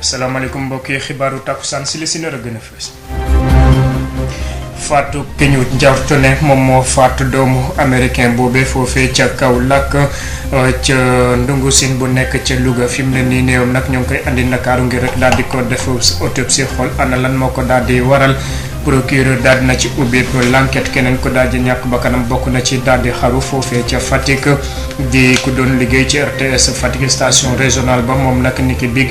asalaamaaleykum mbokk yi xibaaru takkusaan si li si nar a gën a fës. faatu ki ñu njortu ne moom moo faatu doomu américain boobee foofee ca Kaolack ca ndungu siin bu nekk ca Louga fi mu ne nii néewam nag ñoo ngi koy andi Ndakaaru ngir rek daal di ko def autopsie xool ana lan moo ko daal di waral. procureur daal di na ci ubbi l'enquête keneen ko daal di ñàkk bakkanam bokk na ci daal di xaru foofee ca Fatick di ku doon liggéey ci RTS Fatick station régionale ba moom nag niki big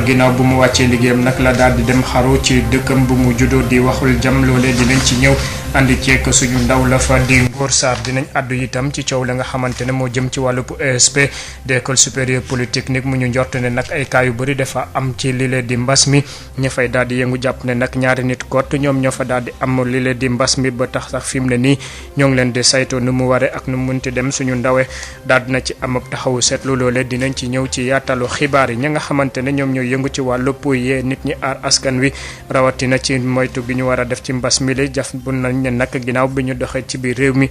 ginnaaw bu mu wàccee liggéeyam nag la daal di dem xaru ci dëkkam bu mu juddoo di waxul jam loolee dinañ ci ñëw andi ceek suñu ndaw la fa di Ngor Sarr dinañ àddu itam ci coow la nga xamante ne moo jëm ci wàllu ESP d'école supérieure polytechnique mu ñu njort ne nag ay cas yu bëri dafa am ci lile di mbas mi ña fay daal di yëngu jàpp ne nag ñaari nit kot ñoom ñoo fa daal di am lile di mbas mi ba tax sax fi mu ne nii ñoo ngi leen di sayto nu mu waree ak nu mu mënti dem suñu ndawe daal dina ci am ab taxawu seetlu loolee dinañ ci ñëw ci yaatalu xibaar yi ña nga xamante ne ñoom ñooy yëngu ci wàllu yee nit ñi aar askan wi rawatina ci moytu gi ñu war a def ci mbas mi li jaf bu nañ ne nag ginnaaw bi ñu doxee ci biir réew mi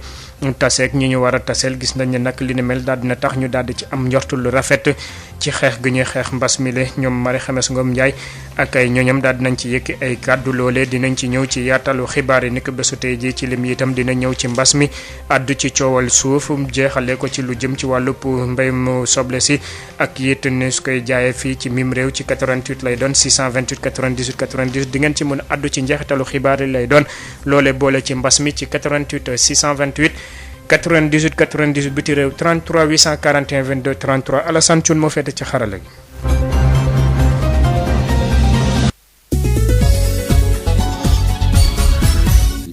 taseeg ñi ñu war a taseel gis nañ ne nag li ni mel daal dina tax ñu daal di ci am njortu lu rafet ci xeex gi ñuy xeex mbas mi le ñoom Marie Xemes Ngom Ndiaye ak ay ñooñam daal dinañ ci yëkki ay kàddu loolee dinañ ci ñëw ci yaatalu xibaar yi ni ko bésu tey ji ci lim yi itam dina ñëw ci mbas mi addu ci coowal suuf jeexale ko ci lu jëm ci wàllu mbéy mu soble si ak it ni su koy jaayee fii ci mim réew ci 88 lay doon 628 98 90 di ngeen ci mën a addu ci njeexitalu xibaar yi lay doon loolee boole ci mbas mi ci 88 628 98 98 biti réew 33 841 22 33 Alassane Thioune moo féete ci xarala gi.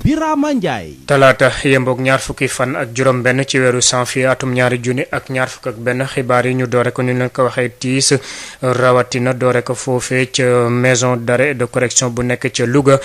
Birama Ndiaye. talaata yemboog ñaar fukki fan ak juróom benn ci weeru janvier atum ñaari junni ak ñaar fukk ak benn xibaar yi ñu doore ko ni leen ko waxee tiis rawatina doore ko foofee ca maison d'arrêt et de correction bu nekk ca Louga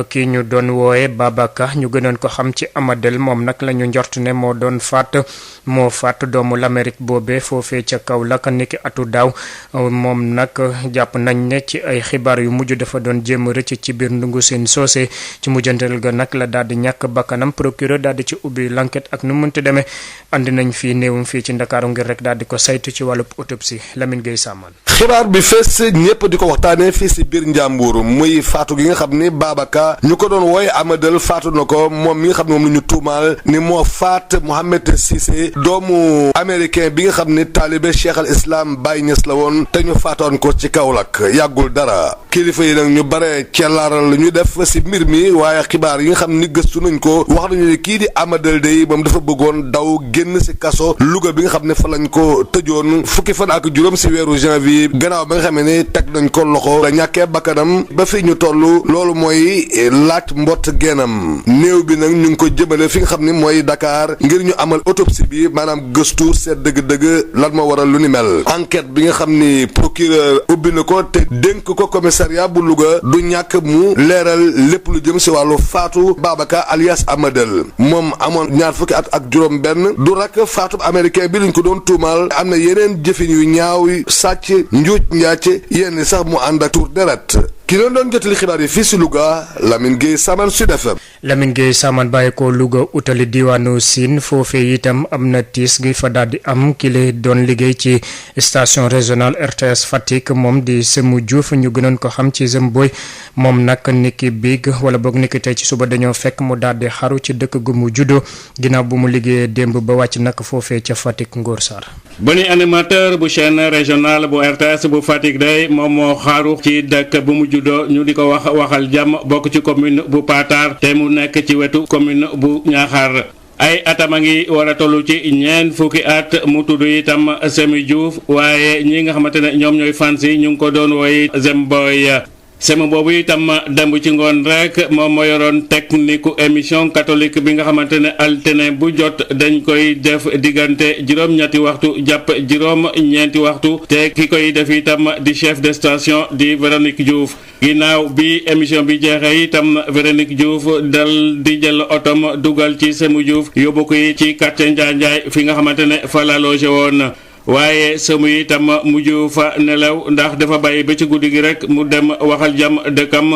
kii ñu doon wooye Babaka ñu gënoon ko xam ci Amadel moom nag la ñu njort ne moo faat doomu l'Amérique boobee foofee ca Kaolack niki atu daaw moom nag jàpp nañ ne ci ay xibaar yu mujj dafa doon jéem rëcc ci biir ndungu seen soosé ci mujjantal ga nag la daal di ñàkk bakkanam procureur daal di ci ubbi l'enquête ak nu mënti demee andi nañ fii néewum fii ci Ndakaaru ngir rek daal di ko saytu ci wàllu autopsie Lamine Gueye Saman. xibaar bi fees ñëpp di ko waxtaanee fii si biir Njàmbur muy faatu gi nga xam ni Babaka ñu ko doon wooye Amadel faatu na ko moom mi nga xam ne moom la ñu tuumaal ni moo faat Mohamed Cissé doomu américain bi nga xam ni taalibe Cheikh al Islam Baye Niass la woon te ñu faatoon ko ci Kaolack yàggul dara kilifa yi nag ñu bare ceelaaral lu ñu def si mbir mi waaye xibaar yi nga xam ni gëstu nañ ko wax nañu ne kii di Amadel Dey moom dafa bëggoon daw génn si kaso Louga bi nga xam ne fa lañ ko tëjoon fukki fan ak juróom si weeru janvier gannaaw ba nga xam ne teg nañ ko loxo la ñàkkee bakkanam ba fi ñu toll loolu mooy laaj mbott geenam néew bi nag ñu ngi ko jëmale fi nga xam ne mooy Dakar ngir ñu amal autopsie bi maanaam gëstu seet dëgg-dëgg lan moo waral lu ni mel enquête bi nga xam ni procureur ubbi na ko te dénk ko commissariat bu Louga du ñàkk mu leeral lépp lu jëm si wàllu faatu Babaka alias Amadel moom amoon ñaar fukki at ak juróom benn du rak faatub américain bi luñ ko doon tuumaal am na yeneen jëfin yu ñaaw sàcc njuuj njaac yenn sax mu ànd ak tuur deret ki leen doon jotali xibaar yi fii si Louga Lamine Gueye Saman Sud FM. Lamine Gueye Saman bàyyi ko Louga utali diwaanu Sine foofee itam am na tiis gi fa daal di am ki la doon liggéey ci station régionale RTS Fatick moom di Semou Diouf ñu gënoon ko xam ci Zemboy moom nag niki biig wala boog niki tey ci suba dañoo fekk mu daal di xaru ci dëkk gu mu juddoo ginnaaw bu mu liggéeyee démb ba wàcc nag foofee ca Fatick Ngor Sarr. boni animateur bu chaîne régionale bu RTS bu Fatick day moom moo xaru ci dëkk bu mu juddoo ñu di ko waxal jàmm bokk ci commune bu Patar te mu nekk ci wetu commune bu Ñaaxar ay atam a ngi war a toll ci ñeent fukki at mu tudd itam Semou Diouf waaye ñi nga xamante ne ñoom ñooy fans yi ñu ngi ko doon woy Zemboy Semou boobu itam demb ci ngoon rek moom moo yoroon technique émission catholique bi nga xamante ne altine bu jot dañ koy def diggante juróom-ñetti waxtu jàpp juróom-ñeenti waxtu te ki koy def itam di chef de station di Véronique Diouf ginnaaw bi émission bi jeexee itam Véronique Diouf dal di jël otom dugal ci Semou Diouf yóbbu ko ci quartier Njaanjaay fi nga xamante ne fa la logé woon waaye Semou itam mujj fa nelaw ndax dafa bàyyi ba ci guddi gi rek mu dem waxal jàmm dëkkam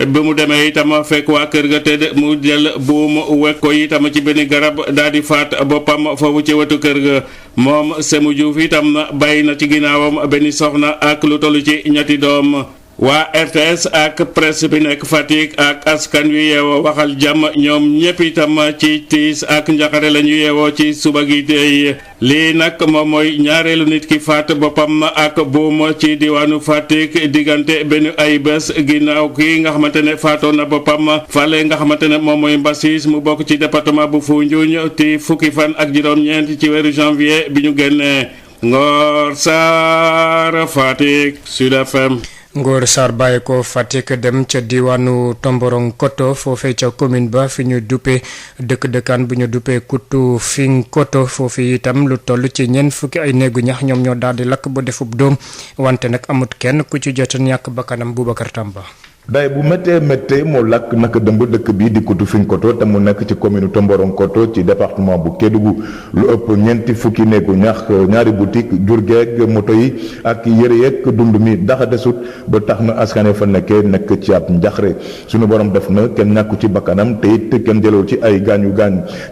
ba mu demee itam fekk waa kër ga tëdd mu jël buum wekk ko itam ci benn garab daal di faat boppam foofu ci wetu kër ga moom Semou Diouf itam bàyyi na ci ginnaawam benn soxna ak lu toll ci ñetti doom waa RTS ak presse bi nekk Fatick ak askan wi yeewoo waxal jàmm ñoom ñëpp itam ci tiis ak njaxare la ñu yeewoo ci suba gi tey lii nag moom mooy ñaareelu nit ki faat boppam ak buum ci diwaanu Fatick diggante benn ay bés ginnaaw ki nga xamante ne faatoon na boppam fale nga xamante ne moom mooy Mbassis mu bokk ci département bu Foundiougne ti fukki fan ak juróom-ñeent ci weeru janvier bi ñu génnee. Ngor Sarr Fatick Sud FM. Ngor Sarr bàyyi ko Fatick dem ca diwaanu Tomborong Koto foofee ca commune ba fi ñu duppee dëkkaan bu ñu duppee Kutu Fing Koto foofu itam lu toll ci ñeent fukki ay néegu ñax ñoom ñoo daal di lakk ba defub doom wante nag amut kenn ku ci jot ñàkk bakkanam Boubacar Tamba. day bu méttee moo lakk naka dëmb dëkk bii di Kutu Fing Koto te mu nekk ci commune Tomborong Koto ci département bu Kédougou lu ëpp ñeenti fukki néegu ñax ñaari boutique jur geeg moto yi ak yëre yeeg dund mi daxa desut ba tax na askane fa nekkee nekk ci ab njaxre suñu borom def na kenn ñàkku ci bakkanam te it kenn jëloo ci ay gaañu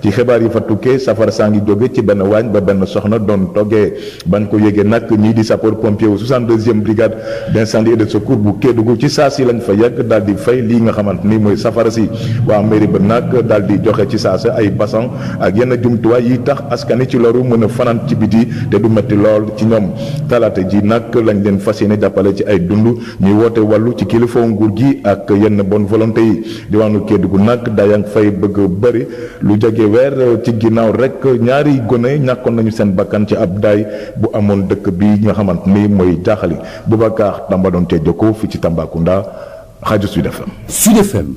ci xibaar yi fa tukkee safara saa ngi jóge ci benn waañ ba benn soxna doon toggee ban ko yégee nag ñii di sapeur pompier wu 62e brigade d'incendie et de secours bu Kédougou ci saa si lañ fa yegg daal di fay lii nga xamante ni mooy safara si waa mairie ba nag daal di joxe ci saasa ay basan ak yenn jumtuwaay yi tax askani ci loru mën a fanaan ci biti te du metti lool ci ñoom talaata ji nag lañ leen fas yéene jàppale ci ay dund ñuy woote wàllu ci kilifa nguur gi ak yenn bonne volonté yi diwaanu Kédougou nag dayang fay bëgg bëri lu jege weer ci ginnaaw rek ñaari gone ñàkkoon nañu seen bakkan ci ab daay bu amoon dëkk bi nga xamante ni mooy jaaxali Boubacar Tamba doon cee jokko fi ci Tambacounda rajo Sud FM. Sud FM.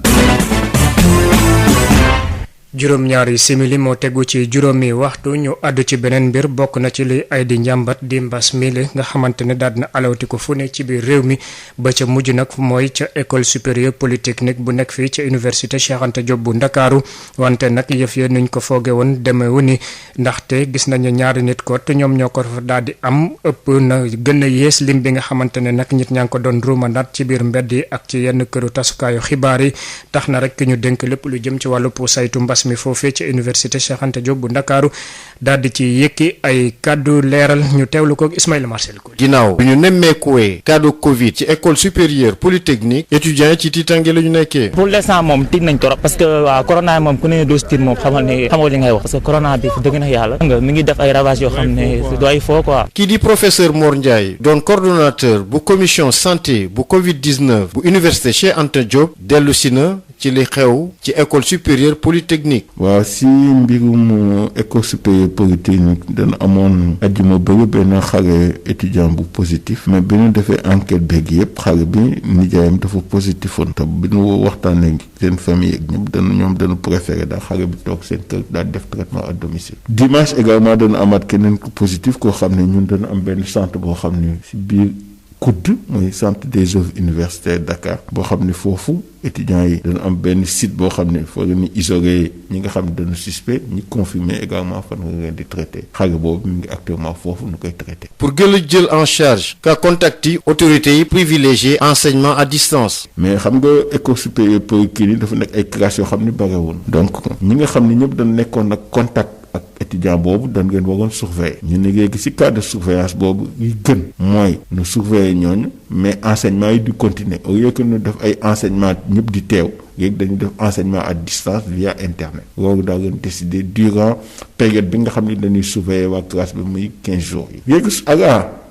juróom-ñaari simili moo tegu ci juróomi waxtu ñu àddu ci beneen mbir bokk na ci li ay di njàmbat di mbas mi nga xamante ne daal dina alawti ko fu ne ci biir réew mi ba ca mujj nag mooy ca école supérieure polytechnique bu nekk fii ca université Cheikh Anta Diop bu Ndakaaru wante nag yëf ya nuñ ko fooge woon demewu ni ndaxte gis nañu ñaari nit ko te ñoom ñoo ko daal di am ëpp na gën a yées lim bi nga xamante ne nag nit ñaa ngi ko doon ruumandaat ci biir mbedd yi ak ci yenn këru tasukaayu xibaar yi tax na rek ki ñu dénk lépp lu jëm ci wàllu saytu mbas mi foofee ci université Cheikh Anta Diop bu Ndakaaru daal di ci yëkki ay kaddu leeral ñu teewlu ko Ismaïla Marcel ko ginnaaw bi ñu nemmeekuwee kaddu Covid ci école supérieure polytechnique étudiants yi ci tiitange la ñu nekkee. pour l'instant moom tiit nañ trop parce que waa corona moom ku ne doo si tiit moom xamal li ngay wax parce que corona bi dëgg na yàlla nga mi ngi def ay ravages yoo xam ne du ay faux quoi. kii di professeur Mor Ndiaye doon coordonnateur bu commission santé bu Covid 19 bu université Cheikh Anta Diop dellu si na ci li xew ci école supérieure polytechnique. waaw si mbirum école supérieure polytechnique dana amoon ajjuma bëri benn xale étudiant bu positif mais bi ñu defee enquête beeg yëpp xale bi nijaayam dafa positif woon te bi ñu waxtaanee seen famille ak ñëpp dana préféré daal xale bi toog seen kër daal def traitement à domicile. dimanche également dana amaat keneen ku positif koo xam ne ñun dana am benn centre boo xam ne si biir COUD mooy centre des œuvres universitaires Dakar boo xam ne foofu étudiants yi dana am benn site boo xam ne foo leen di isolé ñi nga xam ne dana suspect ñi confirmé également fan nga leen di traité xale boobu mi ngi actuellement foofu nu koy traité. pour gën a jël en charge cas contact yi autorités yi privilégié enseignement à distance. mais xam nga école supérieure polytechnique dafa nekk ay classes yoo xam ne barewul donc ñi nga xam ne ñëpp dañ nekkoon ak contact ak étudiant boobu dañ ngeen waroon surveiller ñu ne léegi ci cas de surveillance boobu yi gën mooy nu surveiller ñooñu mais enseignement yi di continuer au lieu que ñu def ay enseignement ñëpp di teew léegi dañu def enseignement à distance via internet loolu daa ngeen décider durant période bi nga xam ne dañuy surveiller waa classe bi muy 15 jours yi léegi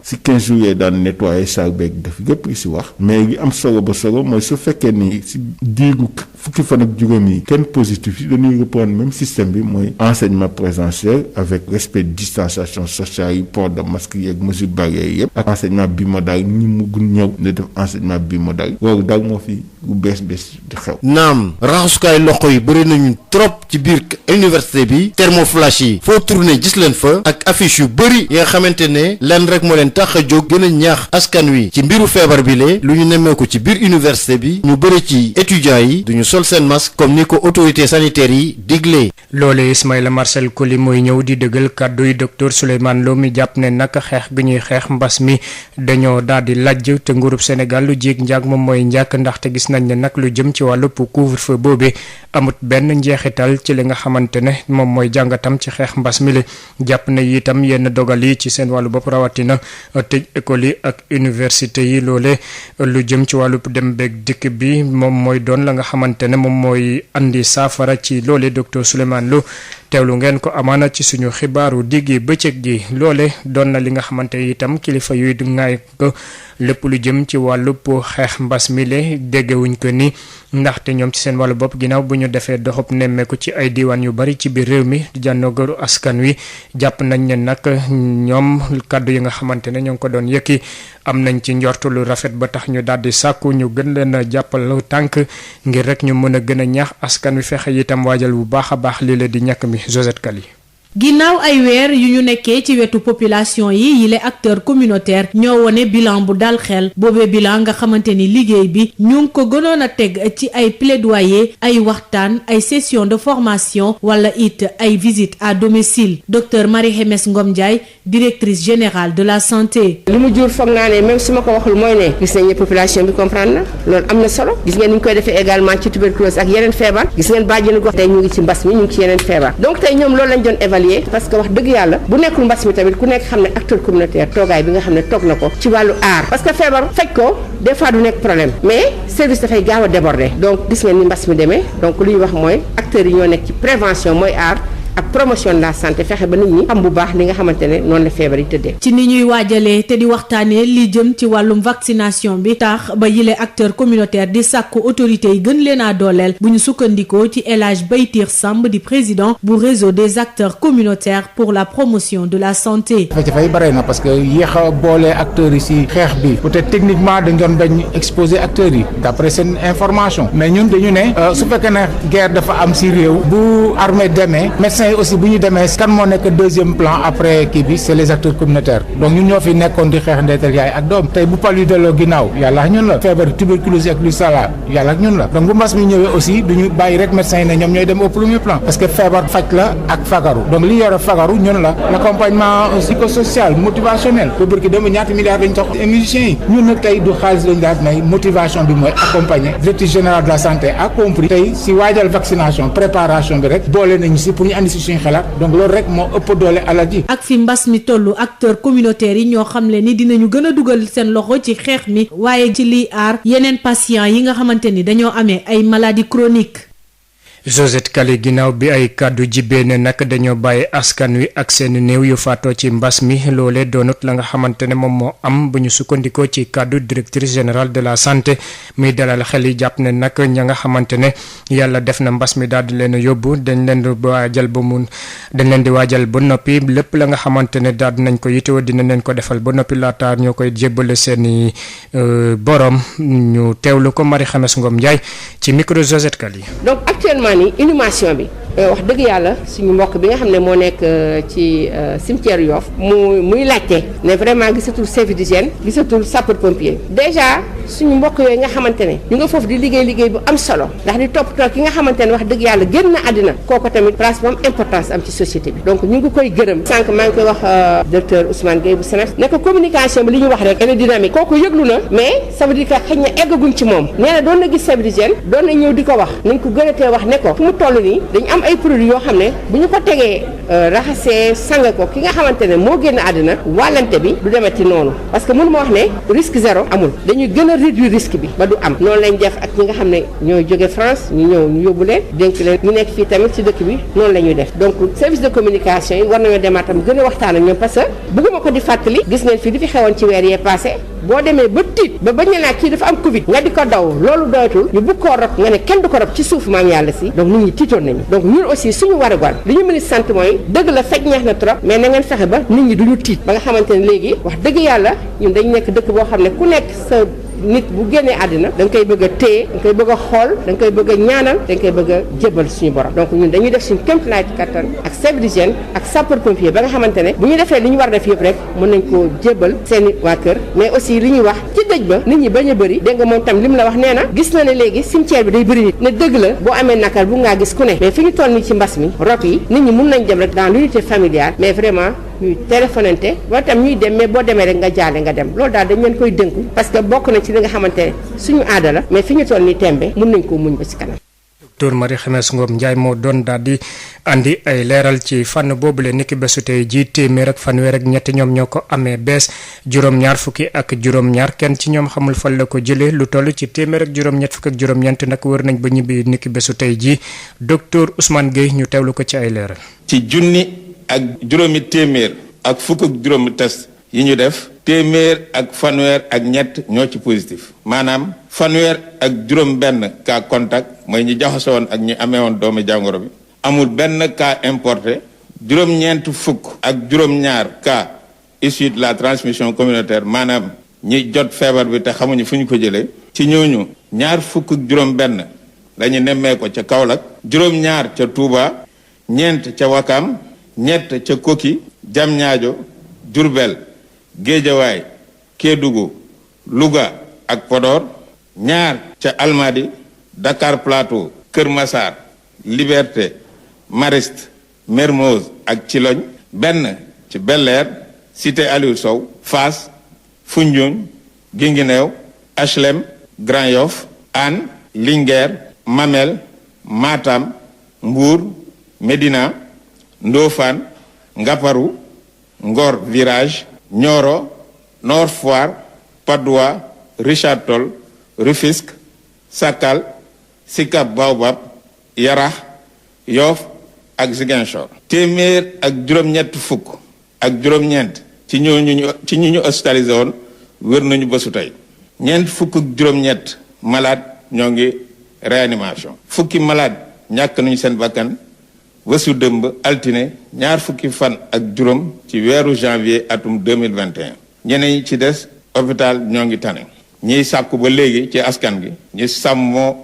si 15 jours yooyu daan nettoyer salle beeg def lépp li si wax mais li am solo ba solo mooy su fekkee ni si diiru fukki fan ak juróom yi kenn positif yi dañuy reprendre même système bi mooy enseignement présentiel avec respect distanciation sociale yi port de masque yeeg mesure barrière yëpp ak enseignement bimodal ñi mu gun ñëw ne def enseignement bimodal loolu daal moo fi lu bees di xew. naam raxasukaay loxo yi bëri nañu trop ci biir université bi thermoflash yi foo tourné gis leen fa ak affiche yu bëri yi nga xamante ne lenn rek moo leen tax a jóg gën a ñaax askan wi ci mbiru feebar bi le lu ñu nemmeeku ci biir université bi ñu bëri ci étudiants yi duñu sol seen masque comme ni ko autorité sanitaire yi diglee. loole Ismaïla Marcel Koli mooy ñëw di dëggal kàddu yi docteur Souleymane Lo mi jàpp ne nag xeex gi ñuy xeex mbas mi dañoo daal di lajj te nguurub Sénégal lu jéeg njaag moom mooy njàkk ndaxte gis nañ ne nag lu jëm ci wàllu couvre-feu boobee amut benn njeexital ci li nga xamante ne moom mooy jàngatam ci xeex mbas mi li jàpp na itam yenn dogal yi ci seen wàllu bopp rawatina tëj école yi ak université yi loole lu jëm ci wàllu dem beeg dikk bi moom mooy doon la nga xamante ne moom mooy andi saafara ci loole docteur Souleymane Lo teewlu ngeen ko amaana ci suñu xibaaru diggi bëccëg gi loole doon na li nga xamante itam kilifa yooyu du ngaay ko lépp lu jëm ci wàllub xeex mbas mi le déggewuñ ko ni ndaxte ñoom ci seen wàllu bopp ginnaaw bu ñu defee doxub nemmeeku ci ay diiwaan yu bari ci biir réew mi di jànnoogaru askan wi jàpp nañ ne nag ñoom kàddu yi nga xamante ne ñoo ngi ko doon yëkki am nañ ci njortu lu rafet ba tax ñu daal di sàkku ñu gën leen a jàppal tànk ngir rek ñu mën a gën a ñaax askan wi fexe itam waajal bu baax a baax lii la di ñàkk mi Josette Kali. ginnaaw ay weer yu ñu nekkee ci wetu population yi yile acteur communautaire ñoo wone bilan bu dal xel boobee bilan nga xamante ni liggéey bi ñu ngi ko gënoon a teg ci ay plaidoyer ay waxtaan ay session de formation wala it ay visite à domicile docteur Marie-Khemesse Ngom Ndiaye directrice générale de la santé. li mu jur foog naa ne même su ma ko waxul mooy ne gis nañ ne population bi comprendre na loolu am na solo gis ngeen ni ñu koy defee également ci tuberculose ak yeneen feebar gis ngeen bàjjenu gox tey ñu ngi ci mbas mi ñu ngi ci yeneen feebar donc tey ñoom loolu lañ doon évaluer parce que wax dëgg yàlla bu nekkul mbas mi tamit ku nekk xam ne acteur communautaire toogaay bi nga xam ne toog na ko ci wàllu aar parce que feebar faj ko des fois du nekk problème mais service dafay gaaw a déborder donc gis ngeen ni mbas mi demee donc lu ñu wax mooy acteurs yi ñoo nekk ci prévention mooy aar ak promotion de la santé fexe ba nit ñi xam bu baax li nga xamante ne noonu la feebar yi tëddee. ci ni ñuy waajalee te di waxtaanee li jëm ci wàllum vaccination bi tax ba yile acteur communautaire di sàkku autorités yi gën leen a dooleel bu ñu sukkandikoo ci El Hadj Baytir Samb di président bu réseau des acteurs communautaires pour la promotion de la santé. jafe-jafe yi bare na parce que yéex a boole acteurs yi ci xeex bi peut-être techniquement dañ doon bañ exposer acteurs yi d'après seen information mais ñun dañu ne su fekkee ne guerre dafa am ci réew bu armée demee médecins yi aussi bu ñu demee kan moo nekk deuxième plan après kii bi c'est les acteurs communautaires donc ñun ñoo fi nekkoon di xeex ndeetal yaay ak doom tey bu palu delloo ginnaaw yàlla ak ñun la feebar tuberculose ak lu sala yàlla ak ñun la donc bu mbas mi ñëwee aussi duñu bàyyi rek médecins yi ne ñoom ñooy dem au premier plan parce que feebar faj la ak fagaru donc li yore fagaru ñun la l'accompagnement psychosocial motivationnel bu bërki dem ñaata milliards dañ jox musiciens yi ñun nag tey du xaalis lañ daal may motivation bi mooy accompagner directeur général de la santé a compris tey si waajal vaccination préparation bi rek boole nañu si pour ñu andi si suñu xalaat donc loolu rek moo ëpp doole alal ji. ak fi mbas mi tollu acteurs communautaires yi ñoo xam le ni dinañu gën a dugal seen loxo ci xeex mi waaye ci liy aar yeneen patients yi nga xamante ni dañoo amee ay maladies chroniques. Josette Kali ginnaaw bi ay kàddu jibee ne nag dañoo bàyyi askan wi ak seen néew yu faatoo ci mbas mi loolee doonut la nga xamante ne moom moo am bu ñu sukkandikoo ci kàddu directrice générale de la santé muy dalal xel yi jàpp ne nag ña nga xamante ne yàlla def na mbas mi daal di leen yóbbu dañ leen di waajal ba noppi lépp la nga xamante ne daal nañ ko yitewoo dina leen ko defal ba noppi laata ñoo koy jébbale seeni borom ñu teewlu ko Marie-Khemesse Ngom Ndiaye ci micro Josette Kali. donc actuellement ni inhumation bi wax dëgg yàlla suñu mbokk bi nga xam ne moo nekk ci cimetière Yoff muy laajte ne vraiment gisatul service d'hygiène gisatul sapeur pompier déjà suñu mbokk yooyu nga xamante ne ñu nga foofu di liggéey bu am solo ndax di toppatoo ki nga xamante ne wax dëgg yàlla génn na àddina kooku tamit place bu am importance am ci société bi donc ñu ngi koy gërëm sànq maa ngi koy wax docteur Ousmane Gueye bu SNES ne ko communication bi li ñu wax rek gën dynamique kooku yëglu na mais ça veut dire que xëy na eggaguñ ci moom nee na doon na gis service d'hygiène doon na ñëw di ko wax nañ ko gën a tee wax ne ko fu mu toll nii dañu am ay produits yoo xam ne bu ñu ko tegee raxasee sang ko ki nga xamante ne moo génn àddina wàllante bi du demati noonu parce que mënu ma wax ne risque zéro amul dañuy gën a réduire risque bi ba du am noonu lañ def ak ñi nga xam ne ñooy jóge France ñu ñëw ñu yóbbu leen dénk leen ñu nekk fii tamit ci dëkk bi noonu la ñuy def donc service de communication yi war nañoo demaat tam gën a waxtaan ak ñoom parce que bëgguma ko di fàttali gis ngeen fii di fi xewoon ci weer yee passé boo demee ba tiit ba bañ naa kii dafa am Covid nga di ko daw loolu doyatul ñu bëgg koo rob nga ne kenn du ko rob ci suuf maam yàlla si donc nit ñi tiitoon nañu donc ñun aussi suñu warugar li ñu mën a sant mooy dëgg la faj neex na trop mais na ngeen fexe ba nit ñi duñu tiit ba nga xamante ne léegi wax dëgg yàlla ñun dañ nekk dëkk boo xam ne ku nekk sa nit bu génnee àddina da nga koy bëgg a téye da nga koy bëgg a xool da nga koy bëgg a ñaanal da nga koy bëgg a jébbal suñu borom donc ñun dañuy def suñu kéemtalaay kattan ak service d'hygiène ak sapeur pompier ba nga xamante ne bu ñu defee li ñu war a def yëpp rek mën nañ koo jébbal seeni waa kër mais aussi li ñuy wax ci dëj ba nit ñi bañ a bëri dégg nga moom tam li mu la wax nee na gis na ne léegi cimetière bi day bëri nit ne dëgg la boo amee nakar bu ngaa gis ku ne mais fi ñu toll nii ci mbas mi rob yi nit ñi mën nañ dem rek dans l'unité familiale mais vraiment ñuy téléphonante ba tam ñuy dem mais boo demee rek nga jaale nga dem loolu daal dañ leen koy dënku parce que bokk na ci li nga xamante ne suñu aada la mais fi ñu toll nii tembe mun nañ ko muñ ba ci kanam. docteur Marie Khemesse Ngom Ndiaye moo doon daal di andi ay leeral ci fànn boobule niki bésu tey jii téeméer ak fanweer ak ñett ñoom ñoo ko amee bees juróom-ñaar fukki ak juróom-ñaar kenn ci ñoom xamul fan la ko jëlee lu toll ci téeméer ak juróom-ñett fukk ak juróom-ñeent nag wër nañ ba ñibbi niki bésu tey jii docteur Ousmane Gueye ñu teewlu ko ci ay leeral. ci junni ak juróomi téeméer ak fukk ak juróomi test yi ñu def téeméer ak fanweer ak ñett ñoo ci positif maanaam fanweer ak juróom benn cas contact mooy ñi jaxasoo woon ak ñi amee woon doomu jàngoro bi amul benn cas importé juróom-ñeent fukk ak juróom-ñaar cas issu de la transmission communautaire maanaam ñi jot feebar bi te xamuñu fu ñu ko jëlee ci ñooñu ñaar fukk ak juróom benn lañu nemmee ko ca Kaolack juróom-ñaar ca Touba ñeent ca Wakam ñett ca Koki Diamniadio Diourbel Guédiawaye Kédougou Louga ak Podor ñaar ca Almadi Dakar Plateau Kër Massar Liberté Mariste Mermoz ak Thilogne benn ci Bel-Air Cité Aliou Sow Fass Foundiougne Guinguinéo HLM Grand Yoff Hann Linguère Mamel Matam Mbour Médina Ndofane Ngaparou Ngor Virage Nioro Nord Foire Patte d'Oie Richard Toll Rufisque Sakal Sicap Baobab Yarax Yoff ak Ziguinchor téeméer ak juróom-ñett fukk ak juróom-ñeent ci ñi ñu hospitalisé woon wér nañu bésu tey ñeent fukk ak juróom-ñett malade ñoo ngi réanimation fukki malade ñàkk nañu seen bakkan bésu dëmb altine ñaar fukki fan ak juróom ci weeru janvier atum 2021 ñeneen ñi ci des hôpital ñoo ngi tane ñiy sàkku ba léegi ci askan gi ñi sàmmoo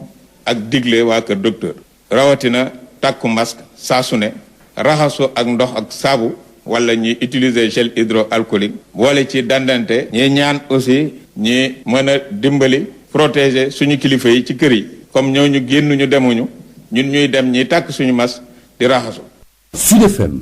ak digle waa kër docteur rawatina takku masque saa su ne raxasu ak ndox ak saabu wala ñuy utiliser gel hydroalcoolique boole ci dandante ñi ñaan aussi ñi mën a dimbali protéger suñu kilifa yi ci kër yi comme ñooñu génnuñu demuñu ñun ñuy dem ñiy tàkk suñu masque di raxasu. Sud FM.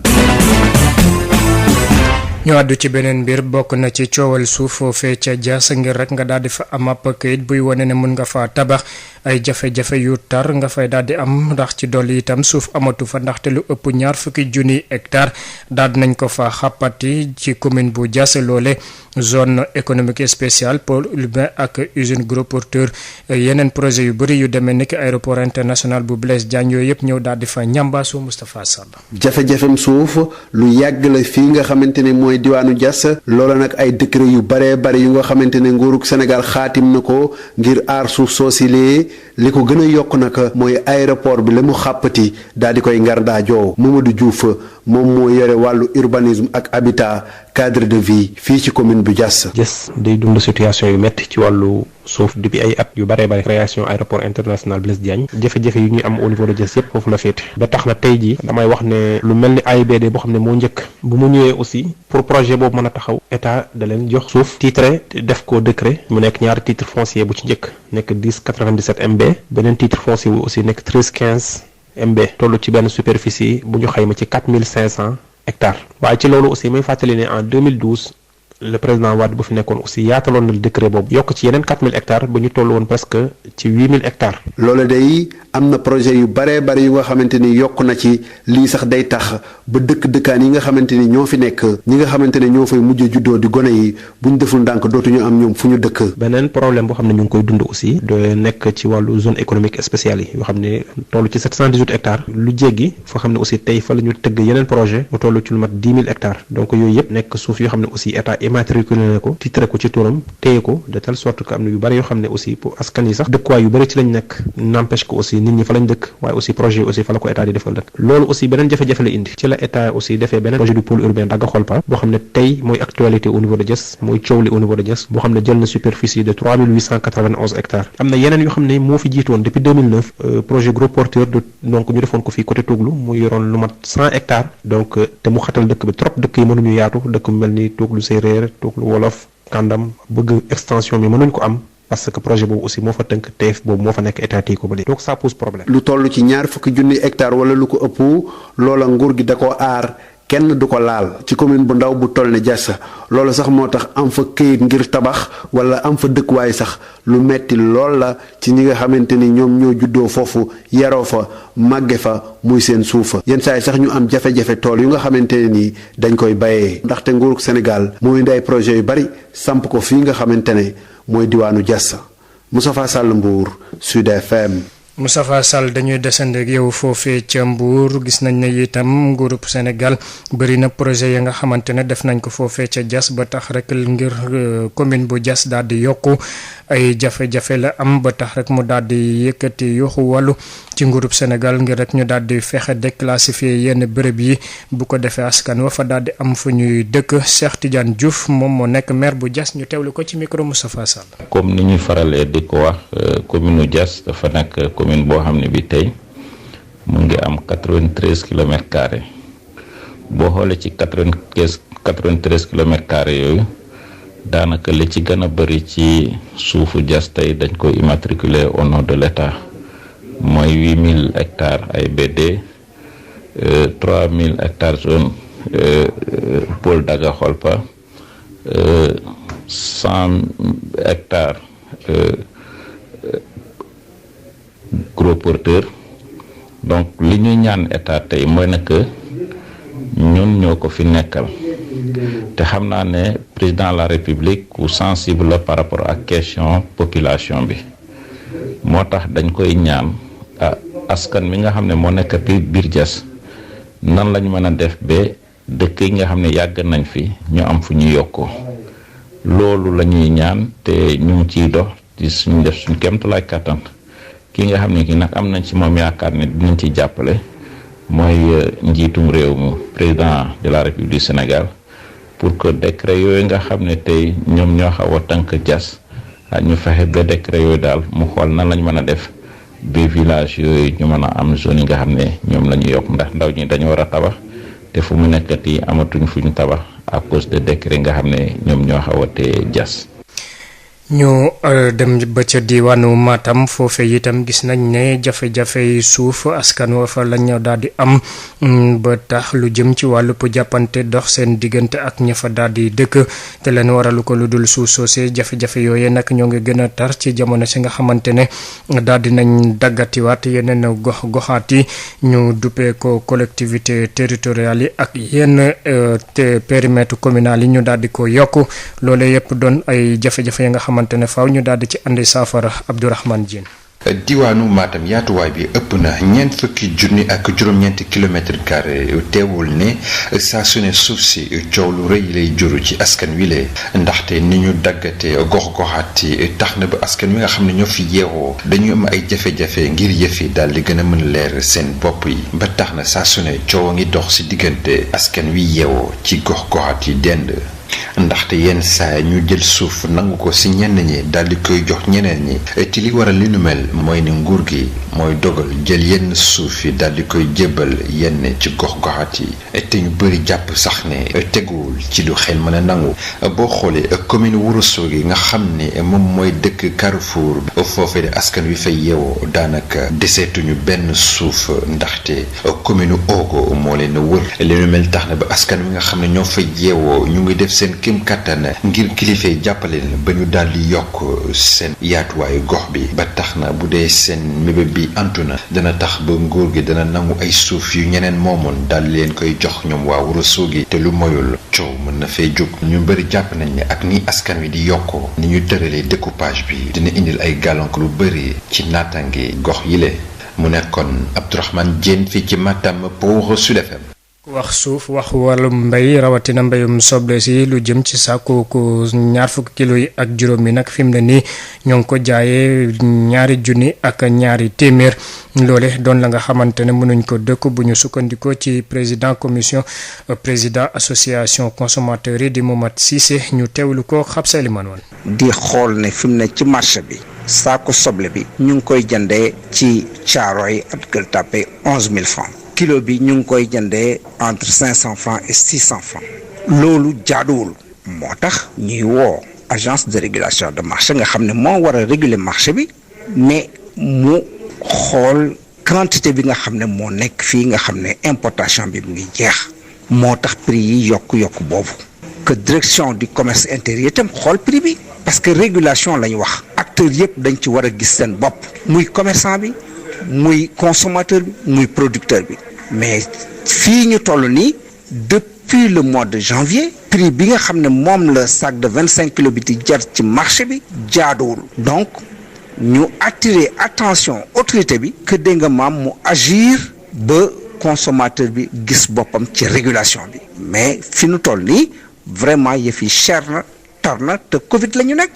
ñu àddu ci beneen mbir bokk na ci coowal suuf foofee ca Diass ngir rek nga daal di fa am ab kayit buy wane ne mun nga faa tabax ay jafe-jafe yu tar nga fay daal di am ndax ci dolli itam suuf amatu fa ndaxte lu ëpp ñaar fukki junni hectare daal di nañ ko fa xàppati ci commune bu Diass loole zone économique spéciale pôle urbain ak usine gros porteur yeneen projet yu bëri yu demee ni ki aéroport international bu Blaise Diagne yooyu yëpp ñëw daal di fa ñambaasu Moustapha Sall. jafe-jafem suuf lu yàgg la fii nga xamante ne mooy diwaanu Diass loola nag ay décret yu baree bari yu nga xamante ne nguurug Sénégal xaatim na ko ngir aar suuf soosilee li ko gën a yokk nag mooy aéroport bi la mu xàppati daal di koy ngar daa joow Mamadou Diouf moom moo yore wàllu urbanisme ak habitat cadre de vie fii ci commune bu Diass. Diass day dund situation yu métti ci wàllu suuf depuis ay at yu bare bare création aéroport international Blaise Diagne jafe-jafe yu ñuy am au niveau de Diass yëpp foofu la féete ba tax na tey jii damay wax ne lu mel ni AIBD boo xam ne moo njëkk bu mu ñëwee aussi pour projet boobu mën a taxaw état da leen jox suuf titré def ko décret mu nekk ñaari titre foncier bu ci njëkk nekk 1097 MB beneen titre foncier bu aussi nekk 1315 MB toll ci benn superficie bu ñu xayma ci 4500 hectares waaye ci loolu aussi may fàttali ne en 2012 le président Wade bu fi nekkoon aussi yaataloon na décret boobu yokk ci yeneen 4000 hectares ba ñu toll woon presque ci 8000 hectares. loolu day am na projet yu baree bari yu nga xamante ni yokk na ci lii sax day tax ba dëkkaan yi nga xamante ni ñoo fi nekk ñi nga xamante ne ñoo fay mujj juddoo di gone yi bu ñu deful ndànk dootuñu am ñoom fu ñu dëkk. beneen problème boo xam ne ñu ngi koy dund aussi de nekk ci wàllu zone économique spéciale yi yoo xam ne toll ci 718 hectares lu jéggi foo xam ne aussi tey fa la ñu tëgg yeneen projet mu toll ci lu mat 10 000 hectares donc yooyu yëpp nekk suuf yoo xam ne aussi état immatriculé na ko titré ko ci turam téye ko de telle sorte que am na yu bari yoo xam ne aussi pour askan yi sax dëkkuwaay yu bari ci lañ nekk n'empêche que aussi nit ñi fa lañ dëkk waaye aussi projet yi aussi fa la ko état di defal dëkk loolu aussi beneen jafe-jafe la indi ci la état aussi defee beneen projet du pôle urbain Daga Xolpa boo xam ne tey mooy actualité au niveau de Diass mooy coow li au niveau de Diass boo xam ne jël na superficie de 3891 hectares am na yeneen yoo xam ne moo fi jiitoon depuis 2009 projet gros porteur de donc ñu defoon ko fii côté Touglu mu yoroon lu mat 100 hectares donc te mu xatal dëkk bi trop dëkk yi mënuñu yaatu dëkk mu mel ni Touglu séeréer Touglu wolof kàndam bëgg extension bi mënuñ ko am parce que projet boobu aussi moo fa tënk TF boobu moo fa nekk état ko ba léegi donc ça pose problème. lu toll ci ñaar fukki junni hectare wala lu ko ëpp loola nguur gi da koo aar kenn du ko laal ci commune bu ndaw bu toll ne Diass loolu sax moo tax am fa këyit ngir tabax wala am fa dëkkuwaay sax lu metti lool la ci ñi nga xamante ni ñoom ñoo juddoo foofu yaroo fa màgge fa muy seen suufa yenn saa yi sax ñu am jafe-jafe tool yu nga xamante ne nii dañ koy bayee ndaxte nguurug Sénégal moo indi ay projet yu bari samp ko fii nga xamante ne mooy diwaanu Diass. Moustapha Sall Mbour Sud FM. Moustapha Sall dañuy desandi ak yow foofee ca Mbour gis nañ ne itam nguurub Sénégal bëri na projet ya nga xamante ne def nañ ko foofee ca Diass ba tax rek ngir commune bu Diass daal di yokku ay jafe-jafe la am ba tax rek mu daal di yëkkati yuxu wàllu ci nguurub Sénégal ngir rek ñu daal di fexe déclassifier yenn bërëb yi bu ko defee askan wa fa daal di am fu ñuy dëkk. Cheikh Tidiane Diouf moom moo nekk maire bu Diass ñu teewlu ko ci micro Moustapha Sall. comme ni ñuy faralee di ko wax commune Diass dafa nekk commune boo xam ne bi tey mu ngi am 93 kilomètres carrés boo xoolee ci 93 kilomètres carrés yooyu daanaka li ci gën a bëri ci suufu Diass tey dañ koy immatriculé au nom de l'État mooy 8000 hectares ay BD 3000 hectares zone pôle Daga Kholpa 100 hectares gros porteur. Donc li ñuy ñaan état tey mooy na que ñun ñoo ko fi nekkal te xam naa ne président de la république ku sensible la par rapport ak question population bi moo tax dañ koy ñaan askan mi nga xam ne moo nekk biir Diass nan lañ mën a def ba dëkk yi nga xam ne yàgg nañ fi ñu am fu ñu yokkoo loolu la ñuy ñaan te ñu ngi ciy dox ci suñu def suñu kéemtulaay kàttan ki nga xam ne ki nag am nañ ci moom yaakaar ne dinañ ci jàppale mooy njiitum réew mi président de la république du Sénégal pour que décret yooyu nga xam ne tey ñoom ñoo xaw a tënk Diass ñu fexe ba décret yooyu daal mu xool nan lañ mën a def ba village yooyu ñu mën a am zone yi nga xam ne ñoom la ñu yokk ndax ndaw ñi dañu war a tabax te fu mu nekkati amatuñ fu ñu tabax à cause de décret nga xam ne ñoom ñoo xaw a tee Diass. ñu dem ba ca diwaanu Matam foofe itam gis nañ ne jafe-jafe suuf askan wa fa lañ daal di am ba tax lu jëm ci wàllu jàppante dox seen diggante ak ña fa daal di dëkk te leen waralu ko lu dul suuf soosee jafe-jafe yooyu nag ñoo ngi gën a tar ci jamono si nga xamante ne daal di nañ daggatiwaat yeneen goxaat yi ñu duppee ko collectivité territoriale yi ak yenn te périmètre communal yi ñu daal di ko yokk loolee yëpp doon ay jafe-jafe yi nga xamante ne faaw ñu daal di ci andi saafara. Abdourahmane Diène. diwaanu Matam yaatuwaay bi ëpp na ñeent fukki junni ak juróom-ñeenti kilomètre carré teewul ne saa su ne suuf si coow lu rëy lay juru ci askan wi le ndaxte ni ñu daggate gox-goxaat yi tax na ba askan wi nga xam ne ñoo fi yeewoo dañu am ay jafe-jafe ngir yëf yi daal di gën a mën leer seen bopp yi ba tax na saa su ne coow a ngi dox si diggante askan wi yeewoo ci gox-goxaat yi dend. ndaxte yenn saa ñu jël suuf nangu ko ci ñenn ñi daal di koy jox ñeneen ñi ci li waral li nu mel mooy ne nguur gi mooy dogal jël yenn suuf yi daal di koy jébbal yenn ci gox-goxaat yi te ñu bëri jàpp sax ne teguwul ci lu xel mën a nangu boo xoolee commune Ourossogui nga xam ne moom mooy dëkk Carrefour foofee de askan wi fay yeewoo daanaka deseetuñu benn suuf ndaxte commune Ogo moo leen wër li nu mel tax na ba askan wi nga xam ne ñoo fay yeewoo ñu ngi def seen kim kattan ngir kilifa yi jàppale leen ba ñu daal di yokk seen yaatuwaayu gox bi ba tax na bu dee seen mébét bi antu na dana tax ba nguur gi dana nangu ay suuf yu ñeneen moomoon daal di leen koy jox ñoom waa Ourossogui te lu moyul coow mën na fee jóg ñu bëri jàpp nañ ne ak ni askan wi di yokkoo ni ñu tëralee découpage bi dina indil ay gàllankoor lu bëri ci naataange gox yi le mu nekkoon Abdourahmane Diène fii ci Matam pour Sud FM. wax suuf wax wàllum mbéy rawatina mbéyum soble si lu jëm ci sàkku ko 20 kilo yi ak juróom yi nag fi mu ne nii ñoo ngi ko jaayee 2 junni ak 2 téeméer loole doon la nga xamante ne mënuñ ko dëkk bu ñu sukkandikoo ci président association consommateurs yi di Momat Cissé ñu teewlu ko Xabsa Liman woon di xool ne fi mu ne ci marché bi saako soble bi ñu ngi koy jëndee ci Thiaroye ak Gueule Tapée 11 000 francs kilo bi ñu ngi koy jëndee entre 500 francs et 600 francs loolu jaaduwul moo tax ñuy woo agence de régulation de marché nga xam ne moo war a réguler marché bi mais mu xool quantité bi nga xam ne moo nekk fii nga xam ne importation bi mu ngi jeex moo tax prix yi yokk boobu que direction du commerce intérieur itam xool prix bi parce que régulation la ñu wax acteurs yëpp dañ ci war a gis seen bopp muy commerçant bi muy consommateur bi muy producteur bi mais fii ñu toll nii depuis le mois de janvier prix bi nga xam ne moom la sac de 25 kilos bi di jar ci marché bi jaaduwul donc ñu attirer attention autorité bi que dégg nga maam mu agir ba consommateur bi gis boppam ci régulation bi mais fi nu toll nii vraiment yëf yi cher na tar na te Covid la ñu nekk.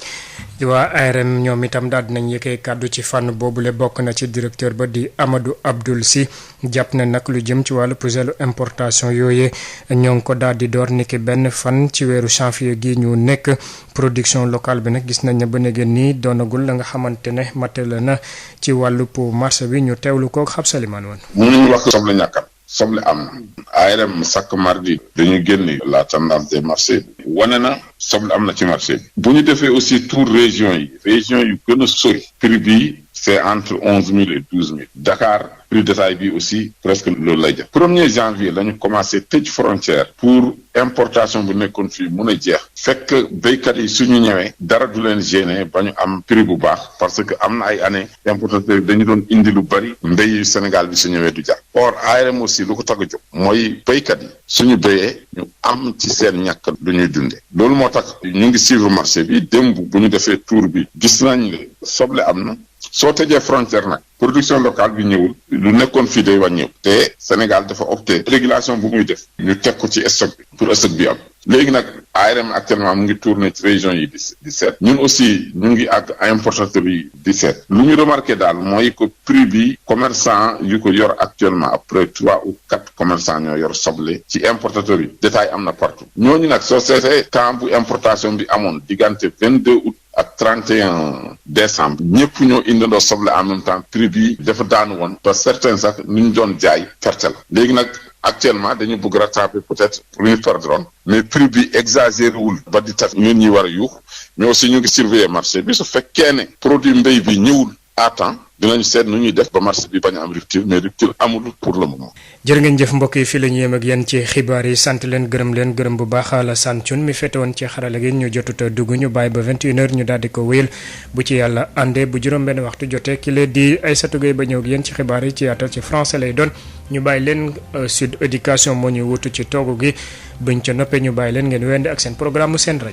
waa ARM ñoom itam daal dinañ yëkkee kàddu ci fànn boobule bokk na ci directeur ba di Amadou Abdoul Sy jàpp na nag lu jëm ci wàllu projet importation yooyee ñoo ngi ko daal di door niki benn fan ci weeru janvier gi ñu nekk production locale bi nag gis nañ ne ba léegi nii doonagul la nga xamante ne matal na ci wàllu pour marché bi ñu teewlu ko xam Saliman woon. mënuñu wax soble ñàkkat soble am na ARM chaque mardi dañu génne la tendance des marchés wane na soble am na ci marché bi bu ñu defee aussi tour région yu gën a sori prix bi c'est entre 11 000 et 12 000 Dakar prix détail bi aussi presque loolu lay jël 1er janvier la ñu commencé tëj frontière pour importation bu nekkoon fii mun a jeex fekk béykat yi suñu ñëwee dara du leen gêner ba ñu am prix bu baax parce que am na ay années importateurs dañu doon indi lu bari mbéyu Sénégal bi su ñëwee du jar or ARM aussi lu ko tax a jóg mooy béykat yi suñu béyee ñu am ci seen ñàkk lu ñuy dundee loolu moo tax ñu ngi suivre marché bi démb bu ñu defee tour bi gis nañ ne soble am na soo tëjee frontière nag production locale bi ñëwul lu nekkoon fii day wàññeeku te Sénégal dafa opté régulation bu muy def ñu teg ko ci stock bi pour stock bi am léegi nag ARM actuellement mu ngi tourné ci région yi di seet ñun aussi ñu ngi ak importateurs yi di seet lu ñu remarqué daal mooy que prix bi commerçant yu ko yor actuellement après 3 ou 4 commerçants ñoo yor soble ci importateurs yi détail am na partout ñooñu nag soo seetee temps bu importation bi amoon diggante 22 août ak 31 décembre ñëpp ñoo indandoo soble en même temps prix bi dafa daanu woon ba certains sax ni ñu doon jaay perte la léegi nag actuellement dañu bëgg rattraper peut-être pour ñu perdre mais prix bi exagéré wul ba di tax ñun ñi war a yuux mais aussi ñu ngi surveiller marché bi su fekkee ne produit mbéy bi ñëwul à temps dinañu seet nu ñuy def ba marché bi bañ a am rupture mais rupture amul pour le moment. jërë ngeen jëf mbokk yi fii la ñu yem ak yéen ci xibaar yi sant leen gërëm bu baax Alassane Thioune mi fete woon ci xarala gi ñu jotuta dugg ñu bàyyi ba 21h ñu daal di ko wéyal bu ci yàlla àndee bu juróom-benn waxtu jotee ki lee di Aïssatou Gueye ba ñëw ak yéen ci xibaar yi ci yaatal ci français lay doon ñu bàyyi leen Sud Éducation moo ñu wutu ci toogu gi buñ ca noppee ñu bàyyi leen ngeen wende ak seen programme seen rajo.